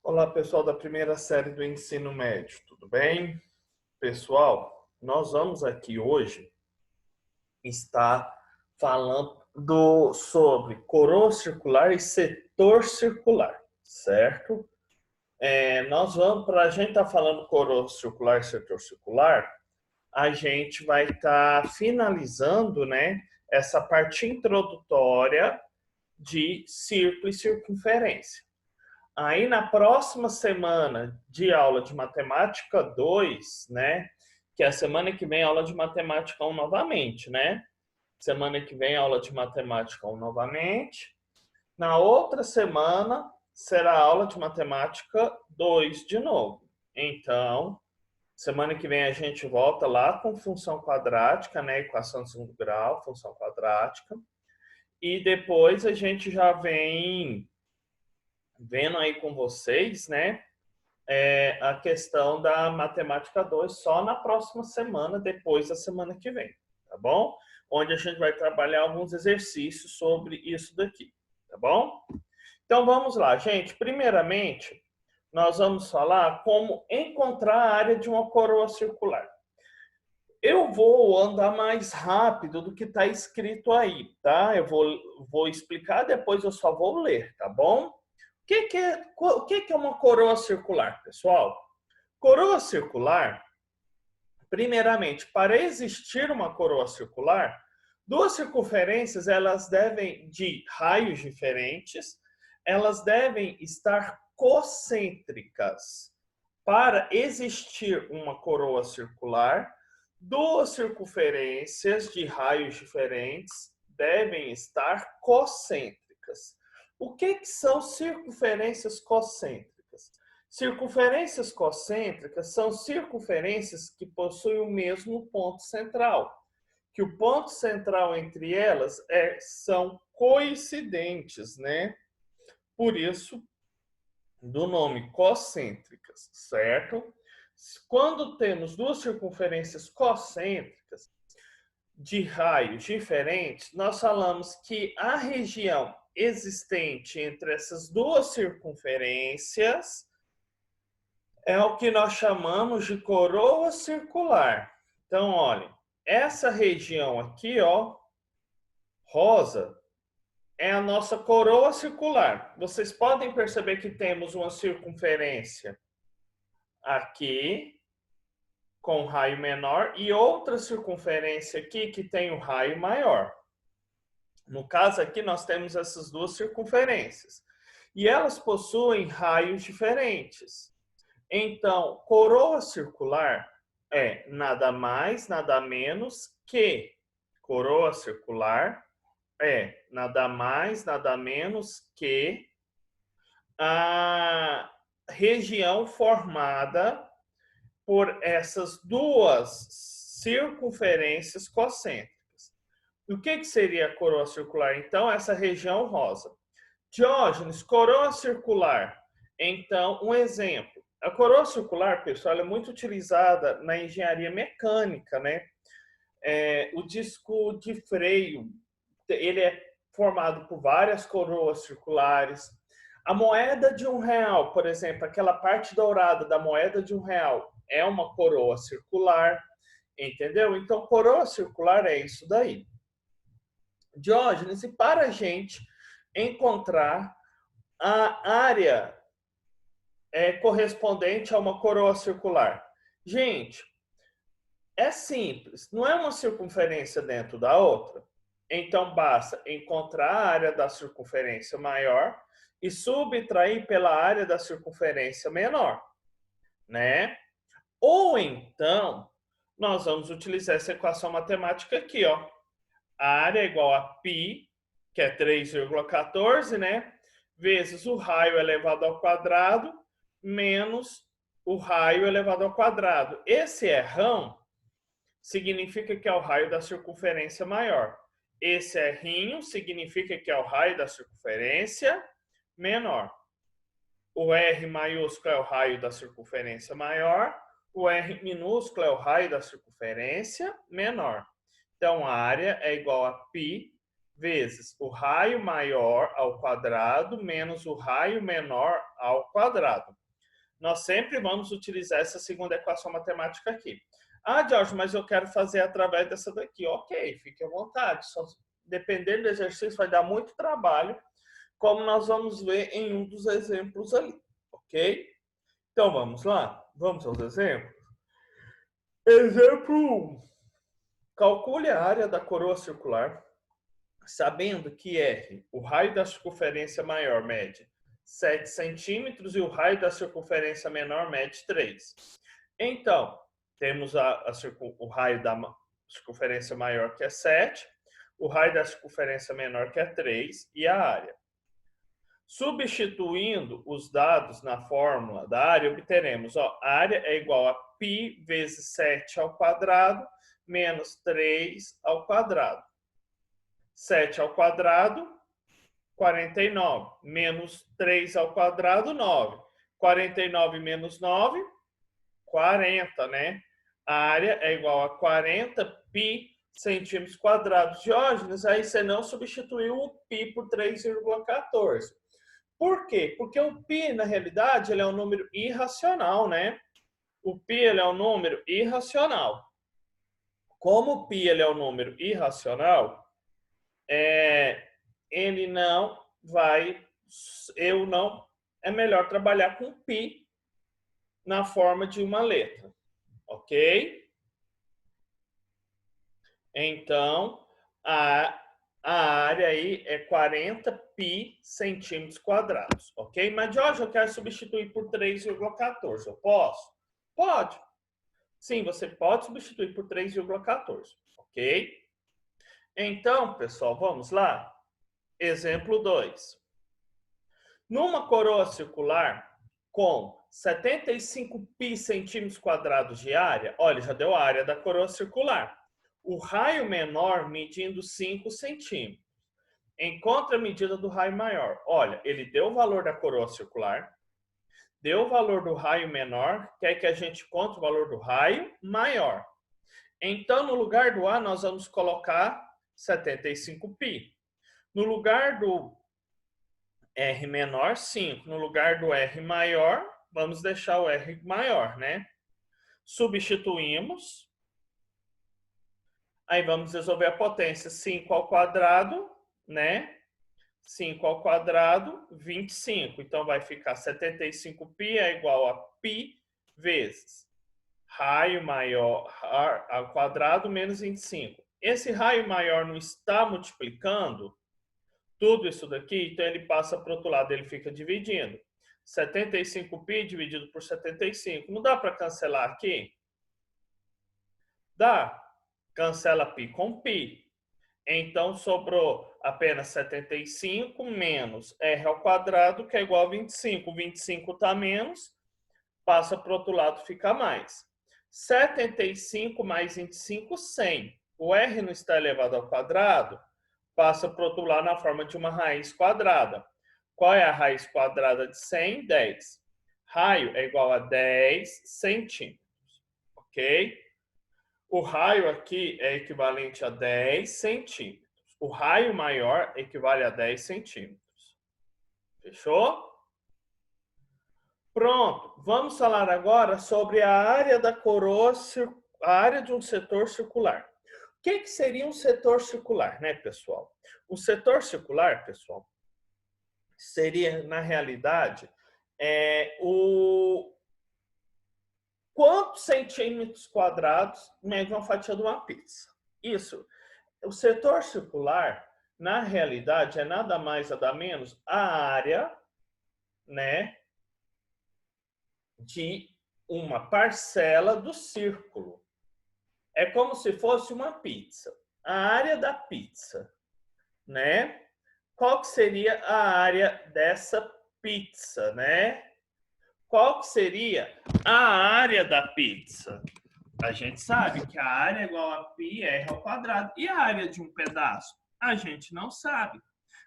Olá, pessoal da primeira série do ensino médio, tudo bem? Pessoal, nós vamos aqui hoje estar falando sobre coroa circular e setor circular, certo? Nós vamos, para a gente estar falando coroa circular e setor circular, a gente vai estar finalizando, né, essa parte introdutória de círculo e circunferência. Aí na próxima semana de aula de matemática 2, né? Que é a semana que vem aula de matemática 1 novamente, né? Semana que vem aula de matemática 1 novamente. Na outra semana será aula de matemática 2 de novo. Então, semana que vem a gente volta lá com função quadrática, né? Equação de segundo grau, função quadrática. E depois a gente já vem vendo aí com vocês, né? A questão da matemática 2 só na próxima semana, depois da semana que vem, tá bom? Onde a gente vai trabalhar alguns exercícios sobre isso daqui, tá bom? Então vamos lá, gente. Primeiramente, nós vamos falar como encontrar a área de uma coroa circular. Eu vou andar mais rápido do que está escrito aí, tá? Eu vou explicar, depois eu só vou ler, tá bom? O que é uma coroa circular, pessoal? Coroa circular, primeiramente, para existir uma coroa circular, duas circunferências elas devem de raios diferentes, elas devem estar concêntricas. Para existir uma coroa circular, duas circunferências de raios diferentes devem estar concêntricas. O que são circunferências concêntricas? Circunferências concêntricas são circunferências que possuem o mesmo ponto central, que o ponto central entre elas são coincidentes, né? Por isso, do nome concêntricas, certo? Quando temos duas circunferências concêntricas de raios diferentes, nós falamos que a região existente entre essas duas circunferências é o que nós chamamos de coroa circular. Então, olhem, essa região aqui, ó, rosa, é a nossa coroa circular. Vocês podem perceber que temos uma circunferência aqui, com raio menor, e outra circunferência aqui que tem o raio maior. No caso aqui, nós temos essas duas circunferências. E elas possuem raios diferentes. Então, coroa circular é nada mais, nada menos que coroa circular é nada mais, nada menos que a região formada por essas duas circunferências concêntricas. O que seria a coroa circular? Então, essa região rosa. Diógenes, coroa circular. Então, um exemplo. A coroa circular, pessoal, é muito utilizada na engenharia mecânica, né? O disco de freio, ele é formado por várias coroas circulares. A moeda de R$1, por exemplo, aquela parte dourada da moeda de R$1 é uma coroa circular, entendeu? Então, coroa circular é isso daí. Diógenes, e para a gente encontrar a área correspondente a uma coroa circular. Gente, é simples, não é uma circunferência dentro da outra. Então, basta encontrar a área da circunferência maior e subtrair pela área da circunferência menor, né? Ou então, nós vamos utilizar essa equação matemática aqui, ó. A área é igual a π, que é 3,14, né? Vezes o raio elevado ao quadrado, menos o raio elevado ao quadrado. Esse errão significa que é o raio da circunferência maior. Esse errinho significa que é o raio da circunferência menor. O R maiúsculo é o raio da circunferência maior, o R minúsculo é o raio da circunferência menor. Então, a área é igual a π vezes o raio maior ao quadrado menos o raio menor ao quadrado. Nós sempre vamos utilizar essa segunda equação matemática aqui. Ah, Jorge, mas eu quero fazer através dessa daqui. Ok, fique à vontade. Só dependendo do exercício vai dar muito trabalho, como nós vamos ver em um dos exemplos ali. Ok? Então vamos lá? Vamos aos exemplos? Exemplo 1. Calcule a área da coroa circular, sabendo que R, o raio da circunferência maior, mede 7 centímetros e o raio da circunferência menor mede 3. Então, temos o raio da circunferência maior, que é 7, o raio da circunferência menor, que é 3, e a área. Substituindo os dados na fórmula da área, obteremos, a área é igual a π vezes 7 ao quadrado menos 3 ao quadrado. 7 ao quadrado, 49, menos 3 ao quadrado, 9. 49 menos 9, 40, né? A área é igual a 40 π centímetros quadrados. Diógenes, aí você não substituiu o π por 3,14. Por quê? Porque o π, na realidade, ele é um número irracional, né? O π ele é um número irracional. Como o π ele é um número irracional, ele não vai... É melhor trabalhar com π na forma de uma letra. Ok? Então, a área aí é 40 π centímetros quadrados, ok? Mas, Jorge, eu quero substituir por 3,14. Eu posso? Pode. Sim, você pode substituir por 3,14, ok? Então, pessoal, vamos lá? Exemplo 2. Numa coroa circular com 75 π centímetros quadrados de área, olha, já deu a área da coroa circular. O raio menor medindo 5 centímetros. Encontre a medida do raio maior. Olha, ele deu o valor da coroa circular, deu o valor do raio menor, quer que a gente encontre o valor do raio maior. Então, no lugar do A, nós vamos colocar 75 π. No lugar do R menor, 5. No lugar do R maior, vamos deixar o R maior, né? Substituímos. Aí vamos resolver a potência. 5 ao quadrado, né? 5 ao quadrado, 25. Então, vai ficar 75π é igual a π vezes raio maior ao quadrado menos 25. Esse raio maior não está multiplicando tudo isso daqui, então ele passa para o outro lado, ele fica dividindo. 75π dividido por 75. Não dá para cancelar aqui? Dá. Cancela π com π. Então, sobrou apenas 75 menos r ao quadrado, que é igual a 25. 25 está menos, passa para o outro lado, fica mais. 75 mais 25, 100. O r não está elevado ao quadrado, passa para o outro lado na forma de uma raiz quadrada. Qual é a raiz quadrada de 100? 10. Raio é igual a 10 centímetros. Ok? O raio aqui é equivalente a 10 centímetros. O raio maior equivale a 10 centímetros. Fechou? Pronto. Vamos falar agora sobre a área da coroa, a área de um setor circular. O que seria um setor circular, né, pessoal? O setor circular, pessoal, seria, na realidade, quantos centímetros quadrados mede uma fatia de uma pizza? Isso. O setor circular, na realidade, é nada mais, nada menos a área, né, de uma parcela do círculo. É como se fosse uma pizza. A área da pizza, né? Qual que seria a área dessa pizza, né? Qual que seria a área da pizza? A gente sabe que a área é igual a πr ao quadrado. E a área de um pedaço? A gente não sabe.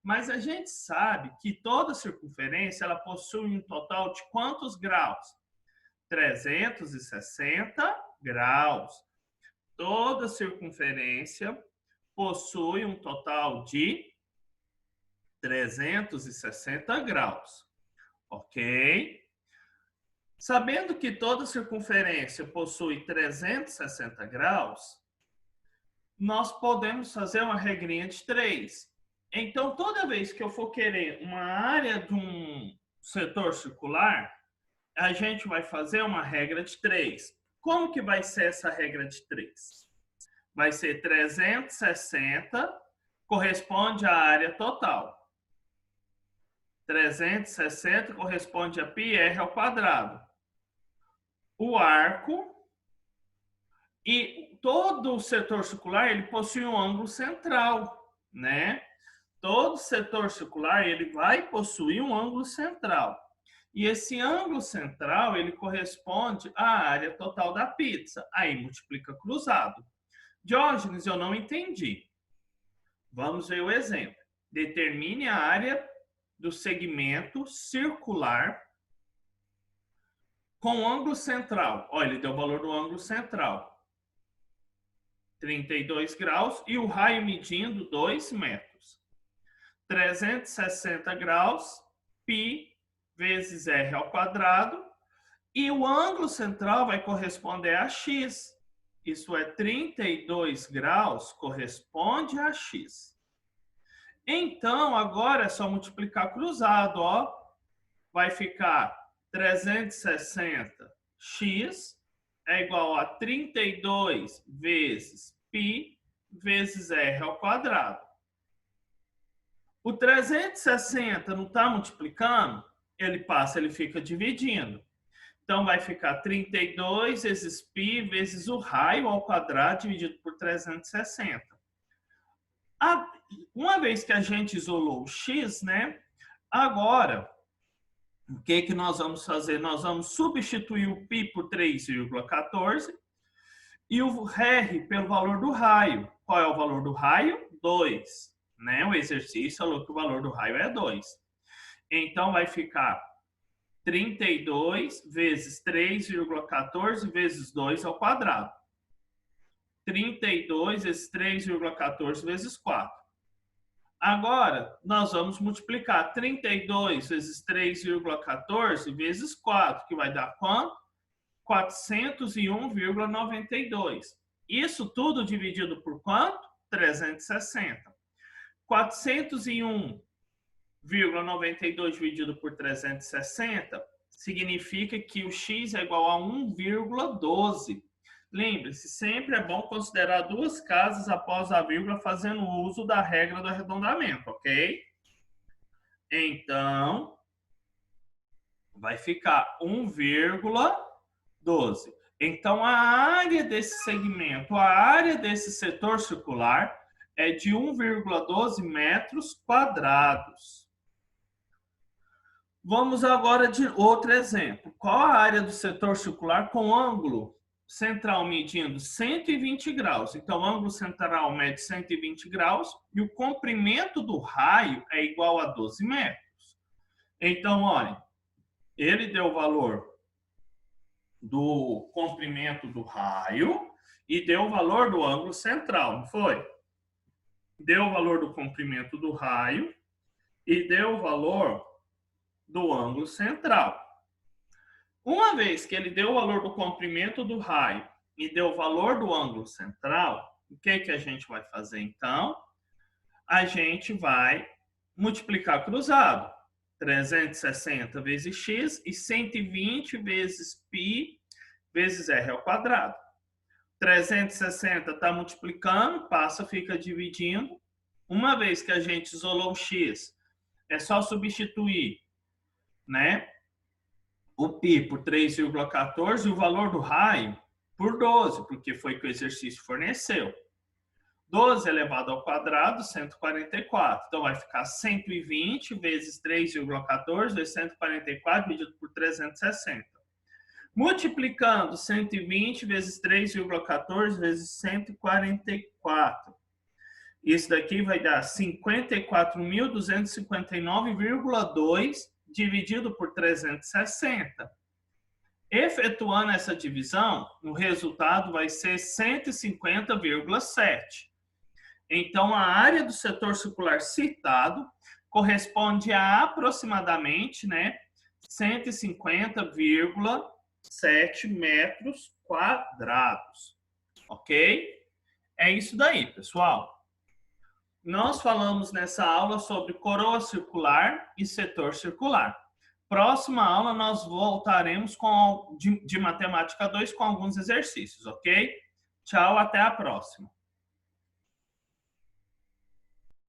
Mas a gente sabe que toda circunferência ela possui um total de quantos graus? 360 graus. Toda circunferência possui um total de 360 graus, ok? Sabendo que toda circunferência possui 360 graus, nós podemos fazer uma regrinha de 3. Então, toda vez que eu for querer uma área de um setor circular, a gente vai fazer uma regra de 3. Como que vai ser essa regra de 3? Vai ser 360 corresponde à área total. 360 corresponde a πr ao quadrado. O arco e todo o setor circular, ele possui um ângulo central, né? Todo setor circular, ele vai possuir um ângulo central. E esse ângulo central, ele corresponde à área total da pizza. Aí multiplica cruzado. Diógenes, eu não entendi. Vamos ver o exemplo. Determine a área do segmento circular com ângulo central. Olha, ele deu o valor do ângulo central. 32 graus e o raio medindo 2 metros. 360 graus, π vezes r ao quadrado. E o ângulo central vai corresponder a x. Isso é 32 graus corresponde a x. Então, agora é só multiplicar cruzado, ó. Vai ficar 360x é igual a 32 vezes π vezes r ao quadrado. O 360 não está multiplicando? Ele fica dividindo. Então, vai ficar 32 vezes π vezes o raio ao quadrado dividido por 360. Uma vez que a gente isolou o x, né? Agora, o que nós vamos fazer? Nós vamos substituir o π por 3,14 e o r pelo valor do raio. Qual é o valor do raio? 2. Né? O exercício falou que o valor do raio é 2. Então, vai ficar 32 vezes 3,14 vezes 2 ao quadrado. 32 vezes 3,14 vezes 4. Agora, nós vamos multiplicar 32 vezes 3,14 vezes 4, que vai dar quanto? 401,92. Isso tudo dividido por quanto? 360. 401,92 dividido por 360 significa que o x é igual a 1,12. Lembre-se, sempre é bom considerar duas casas após a vírgula fazendo uso da regra do arredondamento, ok? Então, vai ficar 1,12. Então, a área desse segmento, a área desse setor circular é de 1,12 metros quadrados. Vamos agora de outro exemplo. Qual a área do setor circular com ângulo central medindo 120 graus? Então, o ângulo central mede 120 graus e o comprimento do raio é igual a 12 metros. Então, olha, ele deu o valor do comprimento do raio e deu o valor do ângulo central, não foi? Deu o valor do comprimento do raio e deu o valor do ângulo central. Uma vez que ele deu o valor do comprimento do raio e deu o valor do ângulo central, o que a gente vai fazer então? A gente vai multiplicar cruzado. 360 vezes x e 120 vezes π vezes r ao quadrado. 360 está multiplicando, passa, fica dividindo. Uma vez que a gente isolou o x, é só substituir, né, o π por 3,14 e o valor do raio por 12, porque foi que o exercício forneceu. 12 elevado ao quadrado, 144. Então, vai ficar 120 vezes 3,14 vezes 144 dividido por 360. Multiplicando 120 vezes 3,14 vezes 144. Isso daqui vai dar 54.259,2 dividido por 360. Efetuando essa divisão, o resultado vai ser 150,7. Então, a área do setor circular citado corresponde a aproximadamente, né, 150,7 metros quadrados. Ok? É isso daí, pessoal. Nós falamos nessa aula sobre coroa circular e setor circular. Próxima aula nós voltaremos de matemática 2 com alguns exercícios, ok? Tchau, até a próxima.